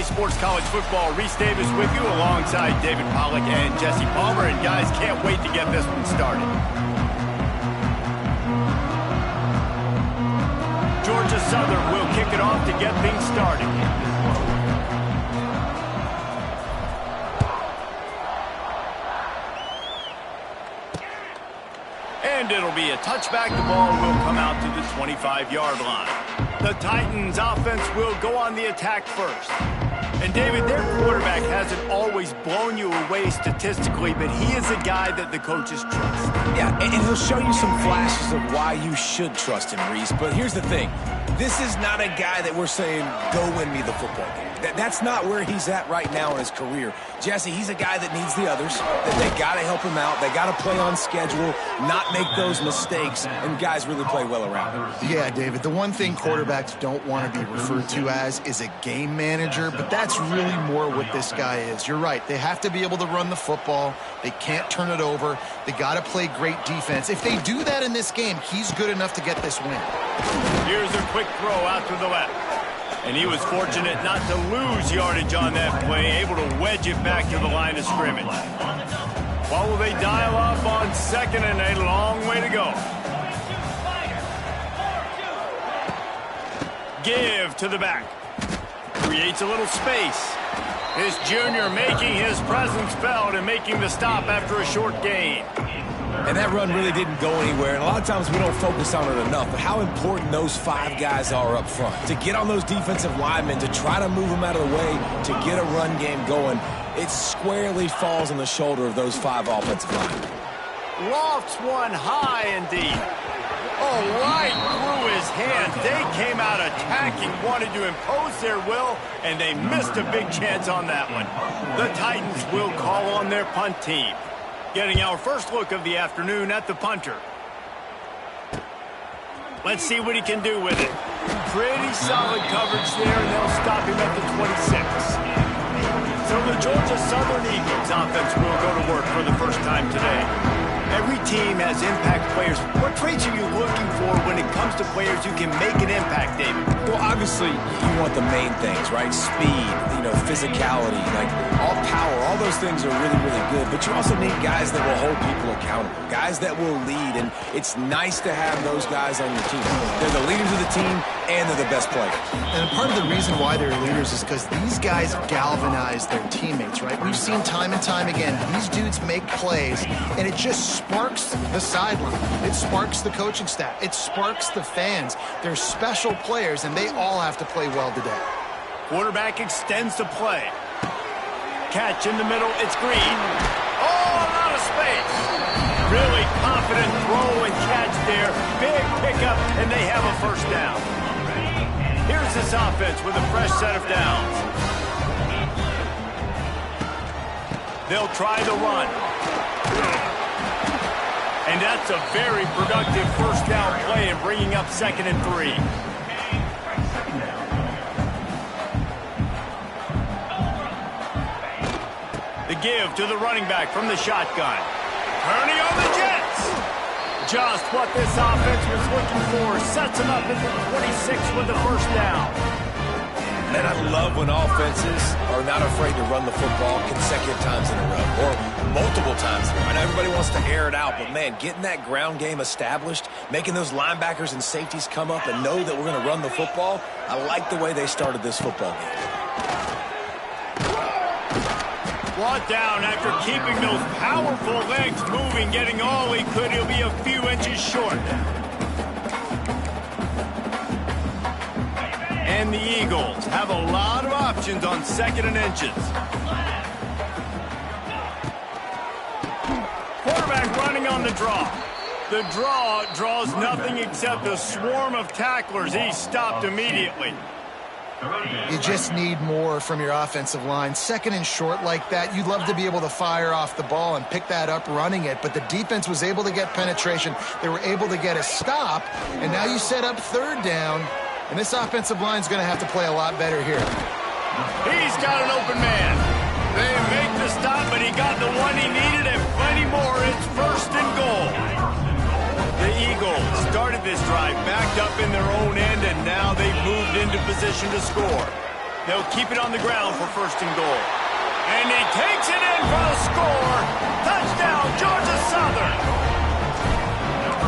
Sports College Football. Reese Davis with you alongside David Pollack and Jesse Palmer. And guys, can't wait to get this one started. Georgia Southern will kick it off to get things started. And it'll be a touchback. The ball will come out to the 25-yard line. The Titans offense will go on the attack first. And David, their quarterback hasn't always blown you away statistically, but he is a guy that the coaches trust. Yeah, and he'll show you some flashes of why you should trust him, Reese. But here's the thing. This is not a guy that we're saying, go win me the football game. That's not where he's at right now in his career. Jesse, he's a guy that needs the others. That they got to help him out. They got to play on schedule, not make those mistakes, and guys really play well around him. Yeah, David, the one thing quarterbacks don't want to be referred to as is a game manager, but that's really more what this guy is. You're right. They have to be able to run the football. They can't turn it over. They got to play great defense. If they do that in this game, he's good enough to get this win. Here's a quick throw out to the left. And he was fortunate not to lose yardage on that play, able to wedge it back to the line of scrimmage. What will they dial up on second and a long way to go? Give to the back. Creates a little space. This junior making his presence felt and making the stop after a short gain. And that run really didn't go anywhere, and a lot of times we don't focus on it enough, but how important those 5 guys are up front. To get on those defensive linemen, to try to move them out of the way, to get a run game going, it squarely falls on the shoulder of those 5 offensive linemen. Lofts one high and deep. Oh, right through his hands. They came out attacking, wanted to impose their will, and they missed a big chance on that one. The Titans will call on their punt team. Getting our first look of the afternoon at the punter. Let's see what he can do with it. Pretty solid coverage there, and they'll stop him at the 26. So the Georgia Southern Eagles offense will go to work for the first time today. Every team has impact players. What traits are you looking for when it comes to players who can make an impact, David? Well, obviously, you want the main things, right? Speed, physicality, like all power, all those things are really, really good. But you also need guys that will hold people accountable, guys that will lead. And it's nice to have those guys on your team. They're the leaders of the team, and they're the best players. And part of the reason why they're leaders is because these guys galvanize their teammates, right? We've seen time and time again, these dudes make plays, and it just sparks the sideline. It sparks the coaching staff. It sparks the fans. They're special players, and they all have to play well today. Quarterback extends the play. Catch in the middle. It's Green. Oh, a lot of space. Really confident throw and catch there. Big pickup, and they have a first down. Here's this offense with a fresh set of downs. They'll try the run. And that's a very productive first down play and bringing up 2nd and 3. The give to the running back from the shotgun. Turning on the Jets. Just what this offense was looking for. Sets him up at the 26 with the first down. And I love when offenses are not afraid to run the football consecutive times in a row or multiple times in a row. I know everybody wants to air it out, but, man, getting that ground game established, making those linebackers and safeties come up and know that we're going to run the football, I like the way they started this football game. Brought down after keeping those powerful legs moving, getting all he could. He'll be a few inches short. And the Eagles have a lot of options on 2nd and inches. Quarterback running on the draw. The draw draws nothing except a swarm of tacklers. He's stopped immediately. You just need more from your offensive line. 2nd and short like that, you'd love to be able to fire off the ball and pick that up running it, but the defense was able to get penetration. They were able to get a stop, and now you set up 3rd down, and this offensive line is going to have to play a lot better here. He's got an open man. They make the stop, but he got the one he needed and plenty more. It's 1st and goal. The Eagles started this drive backed up in their own end, and now they've moved into position to score. They'll keep it on the ground for 1st and goal. And he takes it in for the score. Touchdown, Georgia Southern.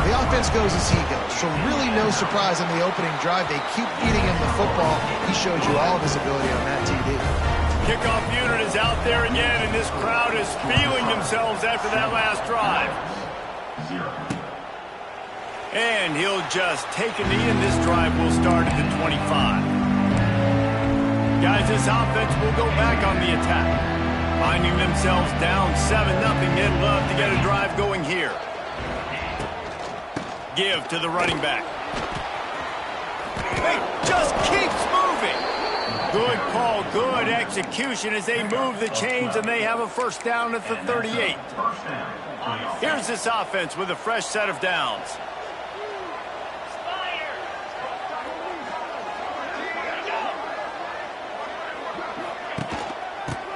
The offense goes as he goes, so really no surprise on the opening drive. They keep feeding him the football. He showed you all of his ability on that TD. Kickoff unit is out there again, and this crowd is feeling themselves after that last drive. And he'll just take a knee, and this drive will start at the 25. Guys, this offense will go back on the attack. Finding themselves down 7-0, they'd love to get a drive going here. Give to the running back. It just keeps moving. Good call, good execution as they move the chains, and they have a 1st down at the 38. Here's this offense with a fresh set of downs.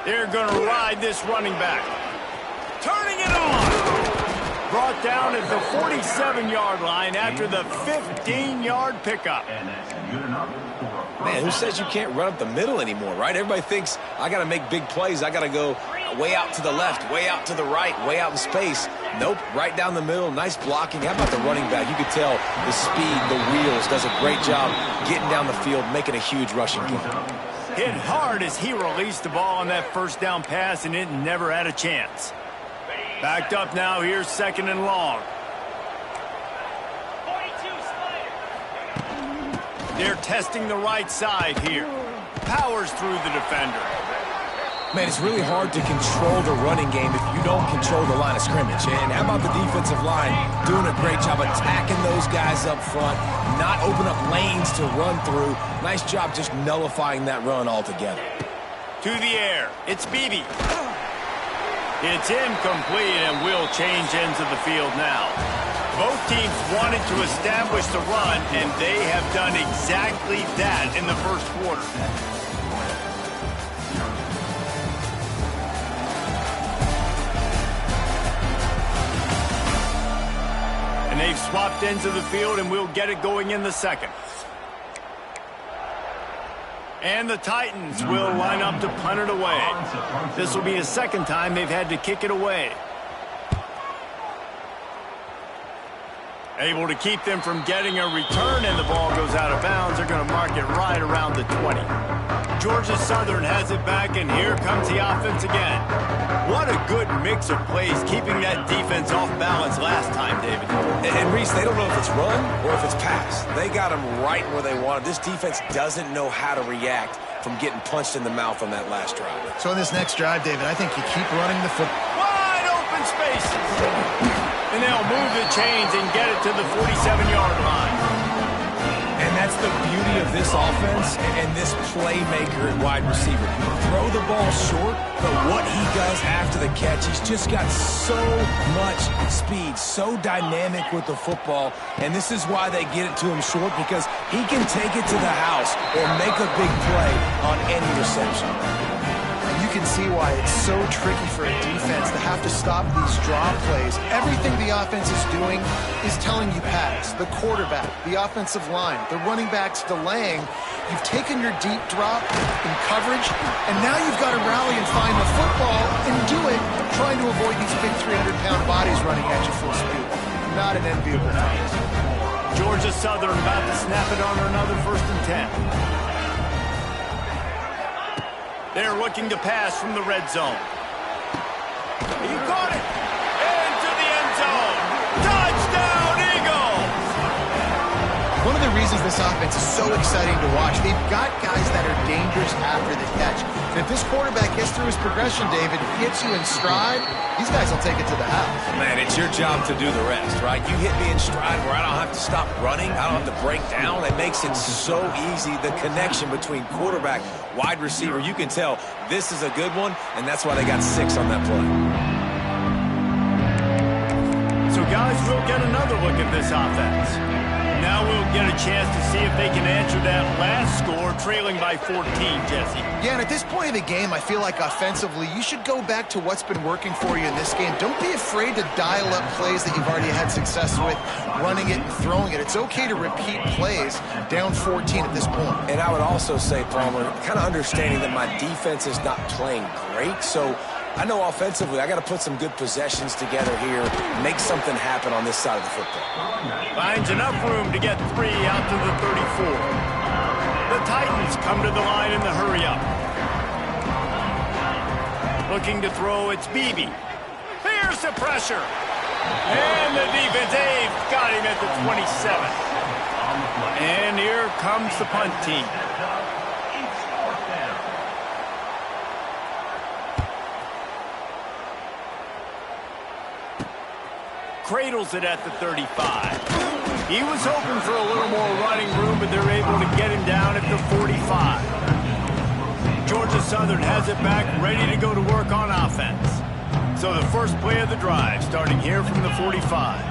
They're going to ride this running back. Turning it on. Brought down at the 47-yard line after the 15-yard pickup. Man, who says you can't run up the middle anymore, right? Everybody thinks, I got to make big plays. I got to go way out to the left, way out to the right, way out in space. Nope, right down the middle. Nice blocking. How about the running back? You could tell the speed, the wheels, does a great job getting down the field, making a huge rushing play. Hit hard as he released the ball on that 1st down pass, and it never had a chance. Backed up now, here's 2nd and long. They're testing the right side here. Powers through the defender. Man, it's really hard to control the running game if you don't control the line of scrimmage. And how about the defensive line doing a great job attacking those guys up front, not open up lanes to run through. Nice job just nullifying that run altogether. To the air, it's Beebe. It's incomplete and will change ends of the field now. Both teams wanted to establish the run, and they have done exactly that in the 1st quarter. And they've swapped ends of the field, and we'll get it going in the 2nd. And the Titans will line up to punt it away. This will be a 2nd time they've had to kick it away. Able to keep them from getting a return, and the ball goes out of bounds. They're going to mark it right around the 20. Georgia Southern has it back, and here comes the offense again. What a good mix of plays, keeping that defense off balance last time, David. And Reese, they don't know if it's run or if it's pass. They got them right where they wanted. This defense doesn't know how to react from getting punched in the mouth on that last drive. So in this next drive, David, I think you keep running the football. Wide open spaces. And they'll move the chains and get it to the 47-yard line. And that's the beauty of this offense and this playmaker at wide receiver. Throw the ball short, but what he does after the catch, he's just got so much speed, so dynamic with the football. And this is why they get it to him short, because he can take it to the house or make a big play on any reception. You can see why it's so tricky for a defense to have to stop these draw plays. Everything the offense is doing is telling you pass. The quarterback, the offensive line, the running backs delaying. You've taken your deep drop in coverage, and now you've got to rally and find the football and do it, trying to avoid these big 300-pound bodies running at you full speed. Not an enviable task. Georgia Southern about to snap it on another 1st and 10. They're looking to pass from the red zone. He caught it! Into the end zone! Touchdown, Eagles! One of the reasons this offense is so exciting to watch, they've got guys that are dangerous after the catch. And if this quarterback gets through his progression, David, hits you in stride, these guys will take it to the house. Man, it's your job to do the rest, right? You hit me in stride where I don't have to stop running. I don't have to break down. It makes it so easy. The connection between quarterback, wide receiver, you can tell this is a good one, and that's why they got 6 on that play. So guys, we'll get another look at this offense. Now we'll get a chance to see if they can answer that last score, trailing by 14, Jesse. Yeah, and at this point of the game, I feel like offensively, you should go back to what's been working for you in this game. Don't be afraid to dial up plays that you've already had success with, running it and throwing it. It's okay to repeat plays down 14 at this point. And I would also say, Palmer, kind of understanding that my defense is not playing great, so I know offensively I got to put some good possessions together here, make something happen on this side of the football. Finds enough room to get 3 out to the 34. The Titans come to the line in the hurry-up. Looking to throw, it's Beebe. Here's the pressure. And the defense, they've got him at the 27. And here comes the punt team. Cradles it at the 35. He was hoping for a little more running room, but they're able to get him down at the 45. Georgia Southern has it back, ready to go to work on offense. So the first play of the drive, starting here from the 45.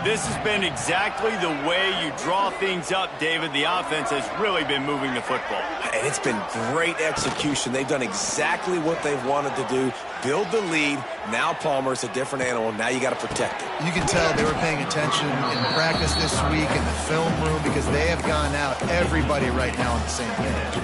This has been exactly the way you draw things up, David. The offense has really been moving the football. And it's been great execution. They've done exactly what they've wanted to do. Build the lead. Now Palmer's a different animal. Now you got to protect it. You can tell they were paying attention in practice this week in the film room because they have gone out, everybody right now on the same page.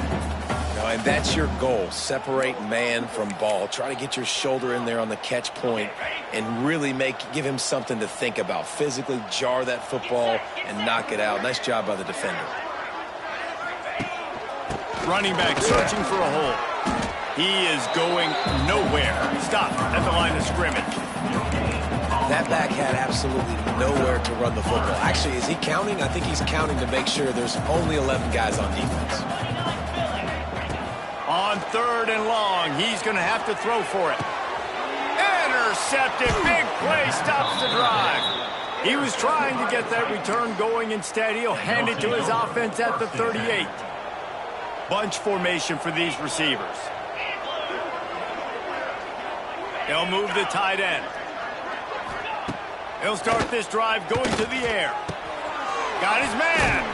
And that's your goal. Separate man from ball. Try to get your shoulder in there on the catch point and really give him something to think about. Physically jar that football and knock it out. Nice job by the defender. Running back searching for a hole. He is going nowhere. Stop at the line of scrimmage. That back had absolutely nowhere to run the football. Actually, is he counting? I think he's counting to make sure there's only 11 guys on defense. On 3rd and long, he's going to have to throw for it. Intercepted. Big play stops the drive. He was trying to get that return going. Instead, he'll hand it to his offense at the 38. Bunch formation for these receivers. They'll move the tight end. He'll start this drive going to the air. Got his man.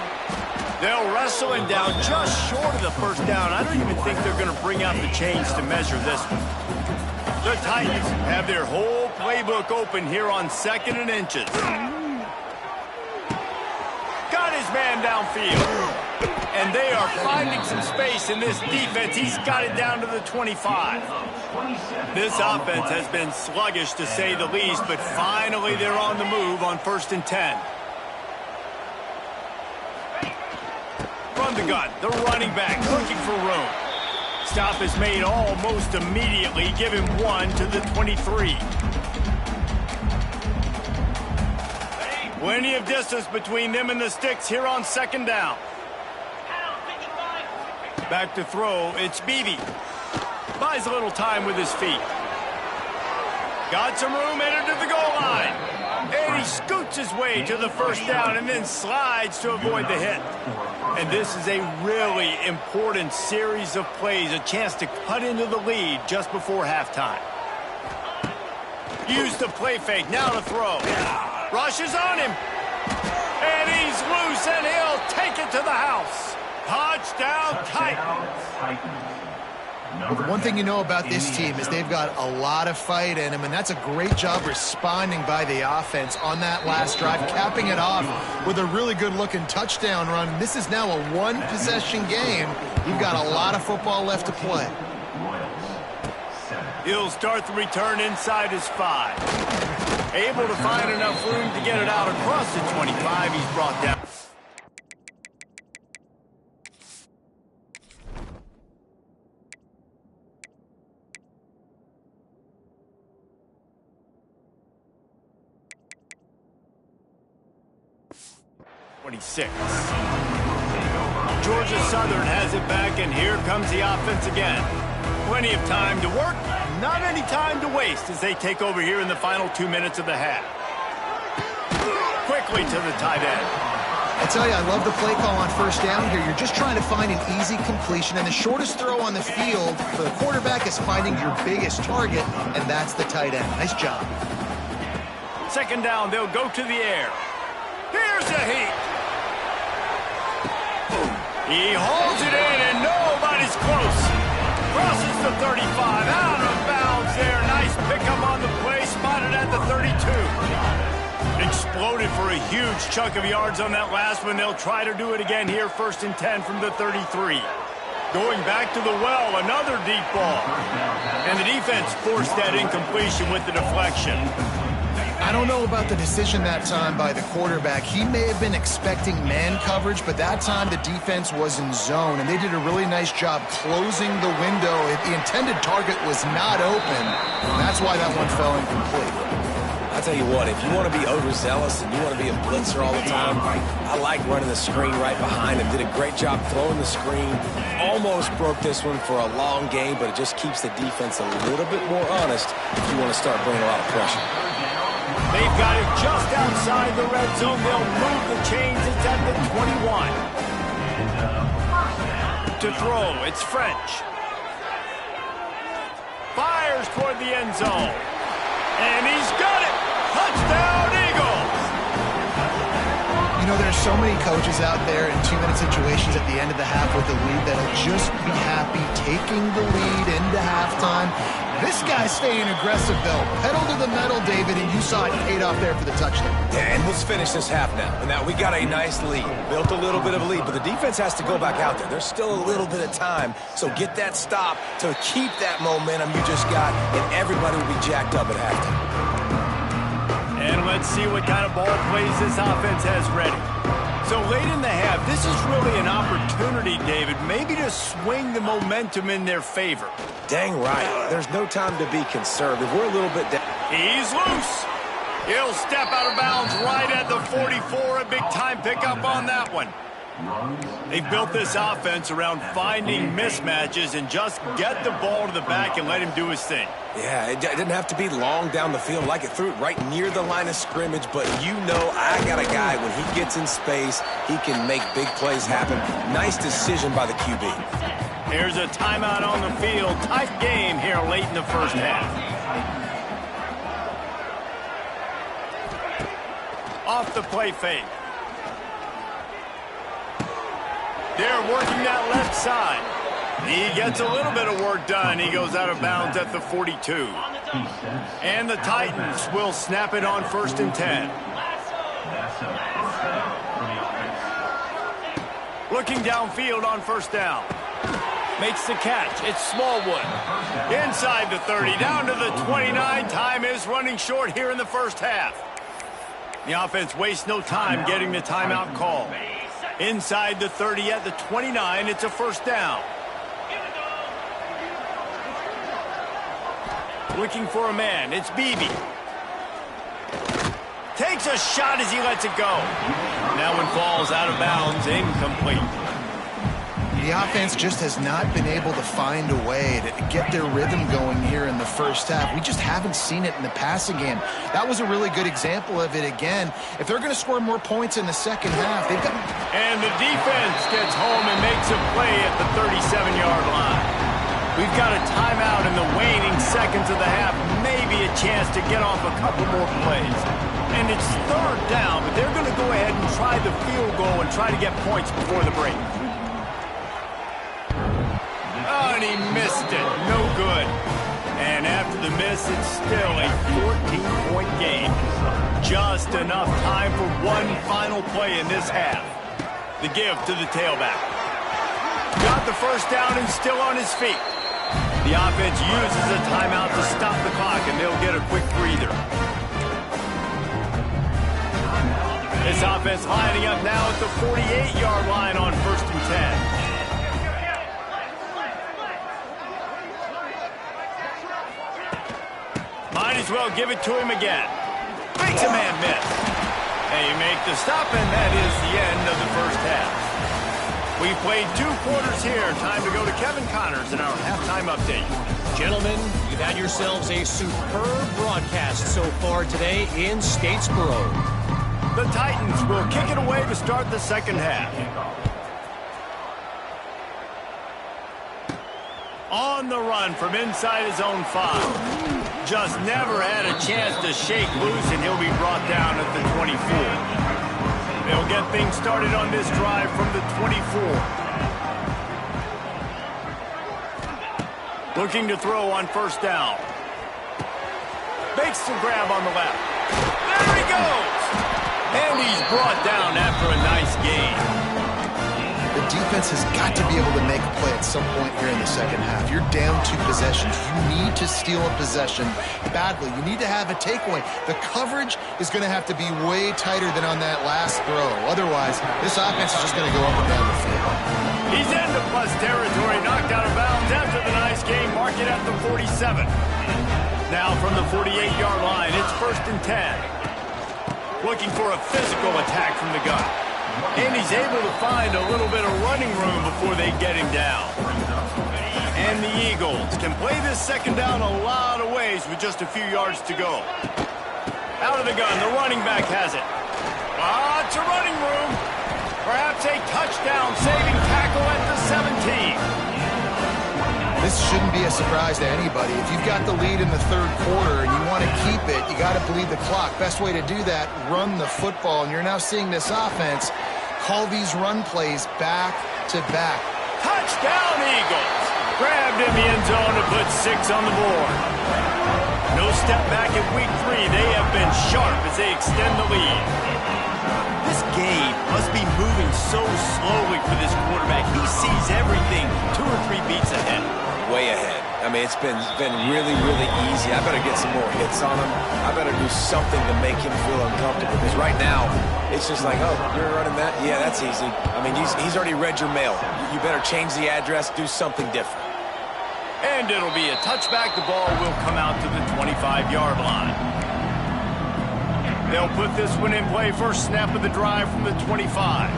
They'll wrestle him down just short of the first down. I don't even think they're going to bring out the chains to measure this one. The Titans have their whole playbook open here on 2nd and inches. Got his man downfield. And they are finding some space in this defense. He's got it down to the 25. This offense has been sluggish to say the least, but finally they're on the move on 1st and 10. From the gun, the running back looking for room. Stop is made almost immediately. Give him 1 to the 23. Plenty of distance between them and the sticks here on 2nd down. Back to throw, it's Beebe. Buys a little time with his feet. Got some room, entered to the goal line. And he scoots his way to the 1st down and then slides to avoid the hit. And this is a really important series of plays, a chance to cut into the lead just before halftime. Use the play fake, now to throw. Rushes on him. And he's loose, and he'll take it to the house. Touchdown, Titans. One thing you know about this team is they've got a lot of fight in them, and that's a great job responding by the offense on that last drive, capping it off with a really good-looking touchdown run. This is now a one-possession game. You've got a lot of football left to play. He'll start the return inside his 5. Able to find enough room to get it out across the 25. He's brought down. Georgia Southern has it back, and here comes the offense again. Plenty of time to work, not any time to waste as they take over here in the final 2 minutes of the half. Quickly to the tight end. I tell you, I love the play call on 1st down here. You're just trying to find an easy completion, and the shortest throw on the field for the quarterback is finding your biggest target, and that's the tight end. Nice job. second down, they'll go to the air. Here's a heat. He holds it in, and nobody's close. Crosses the 35, out of bounds there. Nice pickup on the play, spotted at the 32. Exploded for a huge chunk of yards on that last one. They'll try to do it again here, 1st and 10 from the 33. Going back to the well, another deep ball. And the defense forced that incompletion with the deflection. I don't know about the decision that time by the quarterback. He may have been expecting man coverage, but that time the defense was in zone, and they did a really nice job closing the window. The intended target was not open. That's why that one fell incomplete. I'll tell you what, if you want to be overzealous and you want to be a blitzer all the time, I like running the screen right behind him. Did a great job throwing the screen. Almost broke this one for a long game, but it just keeps the defense a little bit more honest if you want to start bringing a lot of pressure. They've got it just outside the red zone. They'll move the chains. It's at the 21. To throw, it's French. Fires toward the end zone. And he's got it. Touchdown, Eagles. You know, there's so many coaches out there in 2-minute situations at the end of the half with the lead that'll just be happy taking the lead into halftime. This guy's staying aggressive, though. Pedal to the metal, David, and you saw it paid off there for the touchdown. Yeah, and let's finish this half now. And now we got a nice lead. Built a little bit of a lead, but the defense has to go back out there. There's still a little bit of time, so get that stop to keep that momentum you just got, and everybody will be jacked up at halftime. And let's see what kind of ball plays this offense has ready. So late in the half, this is really an opportunity, David, maybe to swing the momentum in their favor. Dang right. There's no time to be conservative. We're a little bit down. He's loose. He'll step out of bounds right at the 44. A big-time pickup on that one. They've built this offense around finding mismatches and just get the ball to the back and let him do his thing. Yeah, it didn't have to be long down the field. Like it threw it right near the line of scrimmage, but you know I got a guy, when he gets in space, he can make big plays happen. Nice decision by the QB. Here's a timeout on the field. Tight game here late in the first half. Off the play fake. They're working that left side. He gets a little bit of work done. He goes out of bounds at the 42. And the Titans will snap it on 1st and 10. Looking downfield on 1st down. Makes the catch. It's Smallwood. Inside the 30, down to the 29. Time is running short here in the first half. The offense wastes no time getting the timeout call. Inside the 30 at the 29, it's a 1st down. Looking for a man, it's Beebe. Takes a shot as he lets it go. That one falls out of bounds, incomplete. The offense just has not been able to find a way to get their rhythm going here in the first half. We just haven't seen it in the passing game. That was a really good example of it again. If they're going to score more points in the second half, they've got... And the defense gets home and makes a play at the 37-yard line. We've got a timeout in the waning seconds of the half. Maybe a chance to get off a couple more plays. And it's 3rd down, but they're going to go ahead and try the field goal and try to get points before the break. Oh, and he missed it. No good. And after the miss, it's still a 14-point game. Just enough time for one final play in this half. The give to the tailback. Got the 1st down and still on his feet. The offense uses a timeout to stop the clock, and they'll get a quick breather. This offense lining up now at the 48-yard line on 1st and 10. Might as well give it to him again. Makes a man miss. They make the stop, and that is the end of the first half. We've played 2 quarters here. Time to go to Kevin Connors in our halftime update. Gentlemen, you've had yourselves a superb broadcast so far today in Statesboro. The Titans will kick it away to start the second half. On the run from inside his own 5. Just never had a chance to shake loose, and he'll be brought down at the 24. They'll get things started on this drive from the 24. Looking to throw on first down. Makes the grab on the left. There he goes! And he's brought down after a nice gain. The defense has got to be able to make a play at some point here in the second half. You're down 2 possessions. You need to steal a possession badly. You need to have a takeaway. The coverage is going to have to be way tighter than on that last throw. Otherwise, this offense is just going to go up and down the field. He's into plus territory, knocked out of bounds after the nice game. Mark it at the 47. Now from the 48-yard line, it's 1st and 10. Looking for a physical attack from the gun. And he's able to find a little bit of running room before they get him down. And the Eagles can play this second down a lot of ways with just a few yards to go. Out of the gun, the running back has it. Lots of running room. Perhaps a touchdown-saving tackle at the 17. This shouldn't be a surprise to anybody. If you've got the lead in the 3rd quarter and you want to keep it, you got to bleed the clock. Best way to do that, run the football. And you're now seeing this offense call these run plays back to back. Touchdown, Eagles! Grabbed in the end zone to put 6 on the board. No step back at week 3. They have been sharp as they extend the lead. This game must be moving so slowly for this quarterback. He sees everything 2 or 3 beats ahead. Way ahead. I mean, it's been really, really easy. I better get some more hits on him. I better do something to make him feel uncomfortable. Because right now, it's just like, oh, you're running that? Yeah, that's easy. I mean, he's already read your mail. You better change the address, do something different. And it'll be a touchback. The ball will come out to the 25-yard line. They'll put this one in play. First snap of the drive from the 25.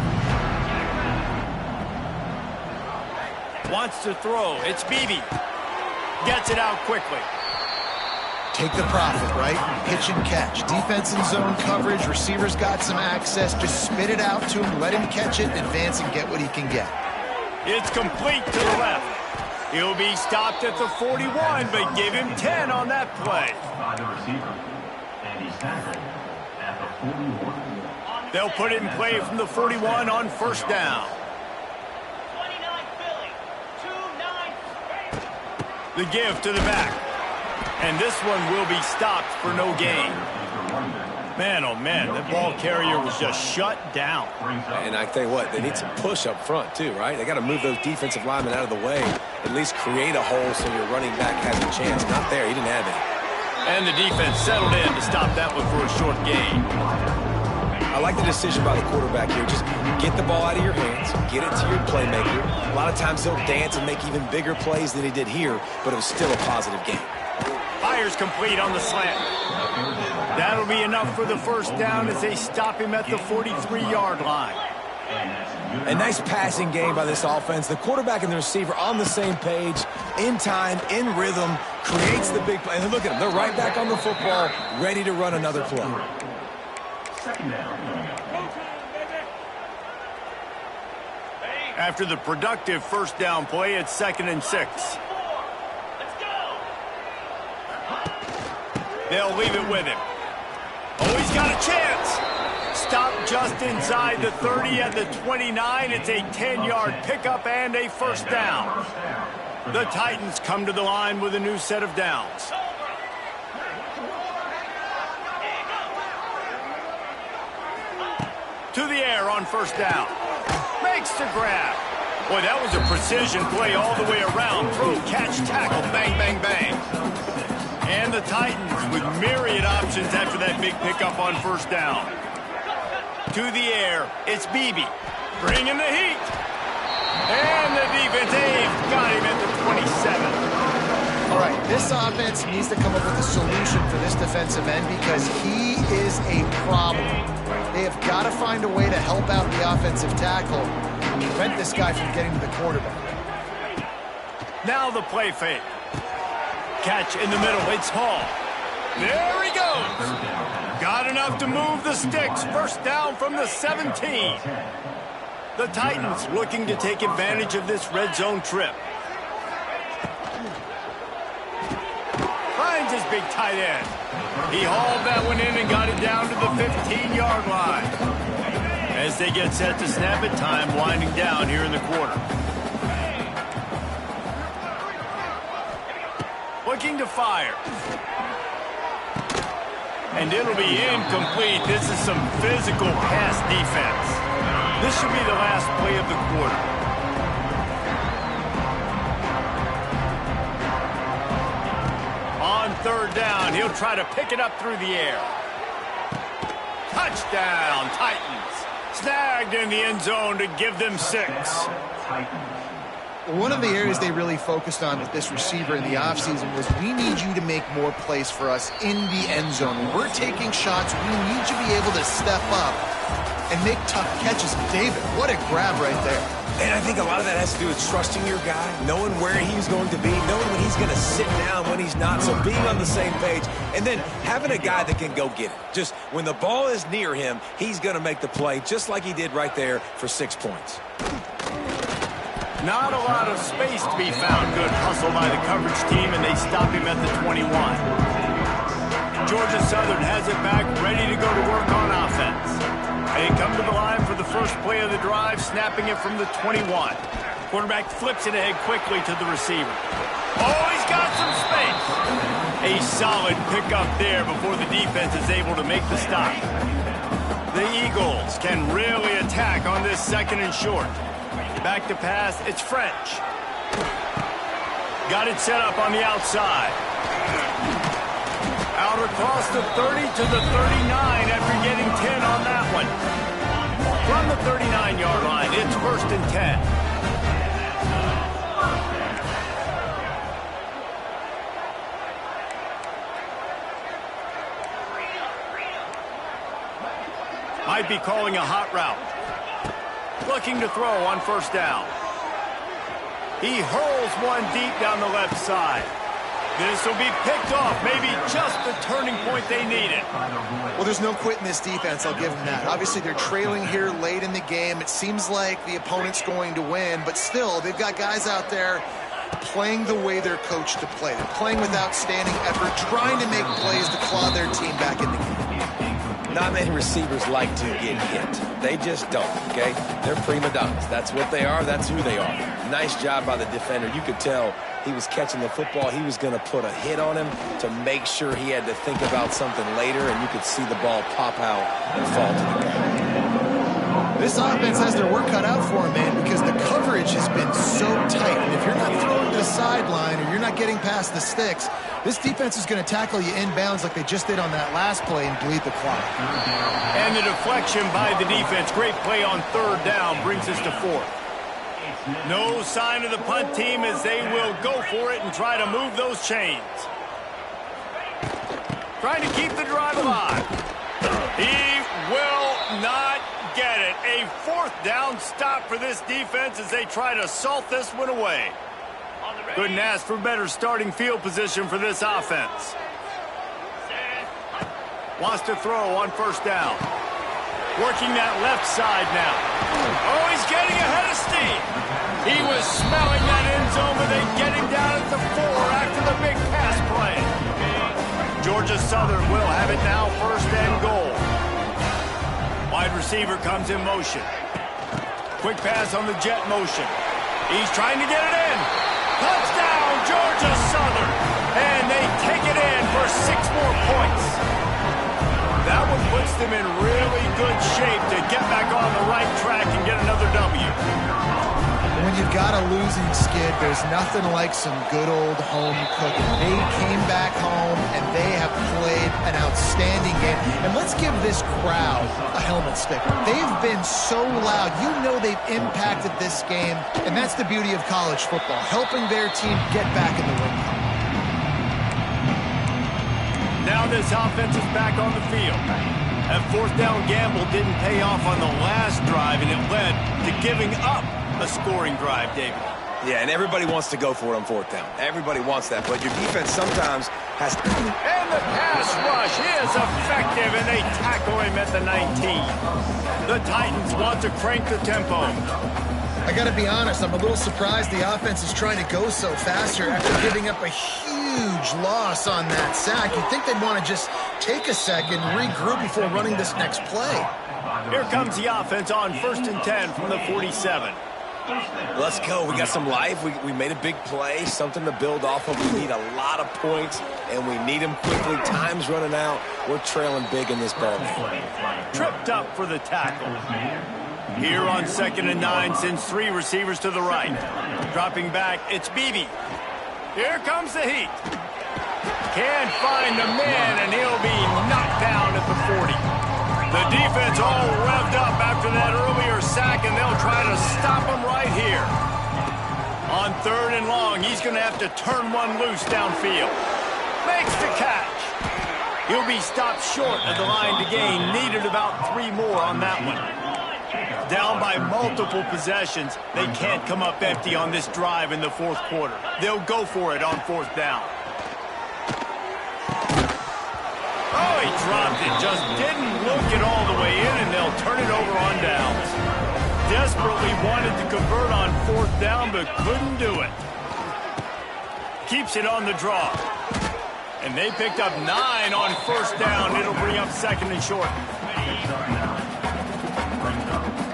Wants to throw. It's Beebe. Gets it out quickly. Take the profit, right? Pitch and catch. Defense in zone coverage. Receivers got some access. Just spit it out to him. Let him catch it, advance, and get what he can get. It's complete to the left. He'll be stopped at the 41, but give him 10 on that play. By the receiver. And he's tackled at the 41. They'll put it in play from the 41 on first down. The give to the back. And this one will be stopped for no gain. Man, oh man, that ball carrier was just shut down. And I tell you what, they need some push up front too, right? They got to move those defensive linemen out of the way. At least create a hole so your running back has a chance. Not there, he didn't have any. And the defense settled in to stop that one for a short gain. I like the decision by the quarterback here. Just get the ball out of your hands, get it to your playmaker. A lot of times he'll dance and make even bigger plays than he did here, but it was still a positive game. Fires complete on the slant. That'll be enough for the first down as they stop him at the 43-yard line. A nice passing game by this offense. The quarterback and the receiver on the same page, in time, in rhythm, creates the big play. And look at them. They're right back on the football, ready to run another play. After the productive first down play, it's 2nd and 6. They'll leave it with him. Oh, he's got a chance. Stopped just inside the 30 at the 29. It's a 10-yard pickup and a first down. The Titans come to the line with a new set of downs. To the air on first down. Makes the grab. Boy, that was a precision play all the way around. Throw, catch, tackle, bang, bang, bang. And the Titans with myriad options after that big pickup on first down. To the air, it's Beebe. Bringing the heat. And the defense, got him at the 27. All right, this offense needs to come up with a solution for this defensive end because he is a problem. They have got to find a way to help out the offensive tackle and prevent this guy from getting to the quarterback. Now the play fake. Catch in the middle, it's Hall. There he goes. Got enough to move the sticks. First down from the 17. The Titans looking to take advantage of this red zone trip. Finds his big tight end. He hauled that one in and got it down to the 15-yard line. As they get set to snap it, time winding down here in the quarter. Looking to fire. And it'll be incomplete. This is some physical pass defense. This should be the last play of the quarter. On third down, he'll try to pick it up through the air. Touchdown, Titans. Snagged in the end zone to give them 6. One of the areas they really focused on with this receiver in the offseason was we need you to make more plays for us in the end zone. When we're taking shots, we need you to be able to step up and make tough catches. David, what a grab right there. And I think a lot of that has to do with trusting your guy, knowing where he's going to be, knowing when he's going to sit down, when he's not, so being on the same page, and then having a guy that can go get it. Just when the ball is near him, he's going to make the play, just like he did right there for 6 points. Not a lot of space to be found. Good hustle by the coverage team, and they stop him at the 21. Georgia Southern has it back, ready to go to work on offense. They come to the line for the first play of the drive, snapping it from the 21. Quarterback flips it ahead quickly to the receiver. Oh, he's got some space. A solid pickup there before the defense is able to make the stop. The Eagles can really attack on this second and short. Back to pass, it's French. Got it set up on the outside. Out across the 30 to the 39 after getting 10 on that one. From the 39-yard line, it's 1st and 10. Might be calling a hot route. Looking to throw on 1st down. He hurls one deep down the left side. This will be picked off. Maybe just the turning point they needed. Well, there's no quitting this defense. I'll give them that. Obviously, they're trailing here late in the game. It seems like the opponent's going to win, but still, they've got guys out there playing the way they're coached to play. They're playing with outstanding effort, trying to make plays to claw their team back in the game. Not many receivers like to get hit. They just don't, okay? They're prima donnas. That's what they are. That's who they are. Nice job by the defender. You could tell he was catching the football. He was going to put a hit on him to make sure he had to think about something later, and you could see the ball pop out and fall to the ground. This offense has their work cut out for them, man, because the coverage has been so tight. And if you're not throwing to the sideline or you're not getting past the sticks, this defense is going to tackle you inbounds like they just did on that last play and bleed the clock. And the deflection by the defense. Great play on 3rd down brings us to 4th. No sign of the punt team as they will go for it and try to move those chains. Trying to keep the drive alive. He will not get it. A 4th down stop for this defense as they try to salt this one away. Couldn't ask for better starting field position for this offense. Wants to throw on 1st down. Working that left side now. Oh, he's getting ahead of steam. He was smelling that end zone, but they get him down at the 4 after the big pass play. Georgia Southern will have it now, 1st and goal. Wide receiver comes in motion. Quick pass on the jet motion. He's trying to get it in. Touchdown, Georgia Southern. And they take it in for 6 more points. That one puts them in really good shape to get back on the right track and get another W. When you've got a losing skid, there's nothing like some good old home cooking. They came back home, and they have played an outstanding game. And let's give this crowd a helmet sticker. They've been so loud. You know they've impacted this game, and that's the beauty of college football, helping their team get back in the win column. Now this offense is back on the field. That 4th down gamble didn't pay off on the last drive, and it led to giving up a scoring drive, David. Yeah, and everybody wants to go for it on 4th down. Everybody wants that, but your defense sometimes has to... And the pass rush is effective, and they tackle him at the 19. The Titans want to crank the tempo. I got to be honest, I'm a little surprised the offense is trying to go so fast here after giving up a huge loss on that sack. You'd think they'd want to just take a second, regroup before running this next play. Here comes the offense on 1st and 10 from the 47. Let's go. We got some life. We made a big play, something to build off of. We need a lot of points, and we need them quickly. Time's running out. We're trailing big in this ball game. Tripped up for the tackle. Here on 2nd and 9, sends 3 receivers to the right. Dropping back, it's Beebe. Here comes the heat. Can't find the man, and he'll be knocked down at the 40. The defense all revved up after that earlier sack, and they'll try to stop him right here. On 3rd and long, he's going to have to turn one loose downfield. Makes the catch. He'll be stopped short of the line to gain. Needed about 3 more on that one. Down by multiple possessions, they can't come up empty on this drive in the 4th quarter. They'll go for it on 4th down. Oh, he dropped it. Just didn't look it all the way in, and they'll turn it over on downs. Desperately wanted to convert on 4th down, but couldn't do it. Keeps it on the draw. And they picked up 9 on 1st down. It'll bring up 2nd and short.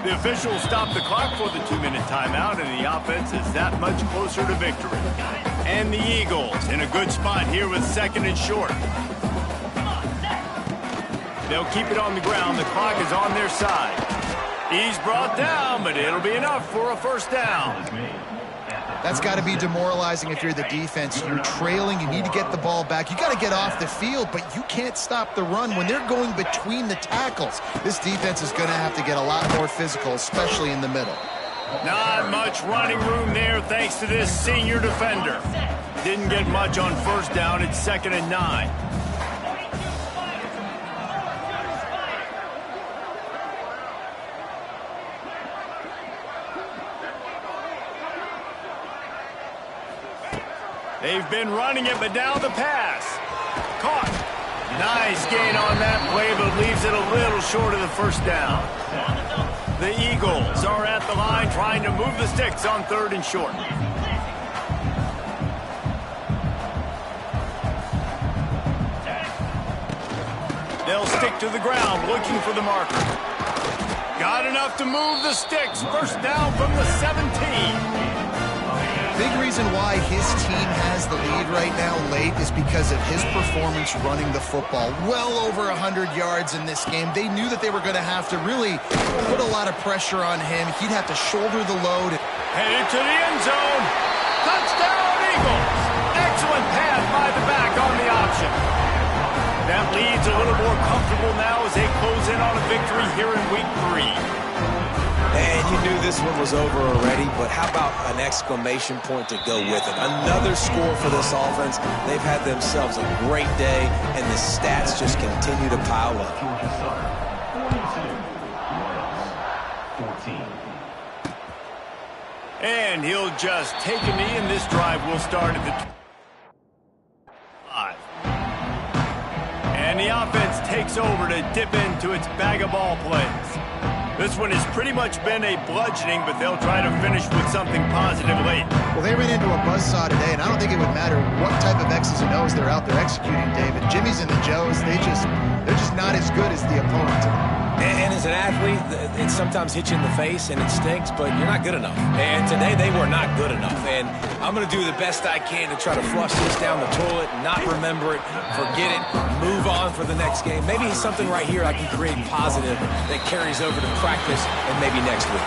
The officials stopped the clock for the 2-minute timeout, and the offense is that much closer to victory. And the Eagles in a good spot here with 2nd and short. They'll keep it on the ground. The clock is on their side. He's brought down, but it'll be enough for a 1st down. That's got to be demoralizing if you're the defense. You're trailing. You need to get the ball back. You got to get off the field, but you can't stop the run when they're going between the tackles. This defense is going to have to get a lot more physical, especially in the middle. Not much running room there thanks to this senior defender. Didn't get much on 1st down. It's 2nd and 9. They've been running it, but now the pass. Caught. Nice gain on that play, but leaves it a little short of the 1st down. The Eagles are at the line trying to move the sticks on 3rd and short. They'll stick to the ground, looking for the marker. Got enough to move the sticks. 1st down from the 17. Big reason why his team has the lead right now late is because of his performance running the football. Well over 100 yards in this game. They knew that they were going to have to really put a lot of pressure on him. He'd have to shoulder the load. Headed to the end zone. Touchdown, Eagles. Excellent pass by the back on the option. That lead's a little more comfortable now as they close in on a victory here in week 3. And you knew this one was over already, but how about an exclamation point to go with it? Another score for this offense. They've had themselves a great day, and the stats just continue to pile up. And he'll just take a knee, and this drive will start at the 5. And the offense takes over to dip into its bag of ball plays. This one has pretty much been a bludgeoning, but they'll try to finish with something positive late. Well, they ran into a buzzsaw today, and I don't think it would matter what type of X's and O's they're out there executing, David. Jimmy's and the Joes, they're just not as good as the opponent today. And as an athlete, it sometimes hits you in the face and it stinks, but you're not good enough. And today they were not good enough. And I'm going to do the best I can to try to flush this down the toilet, not remember it, forget it, move on for the next game. Maybe something right here I can create positive that carries over to practice and maybe next week.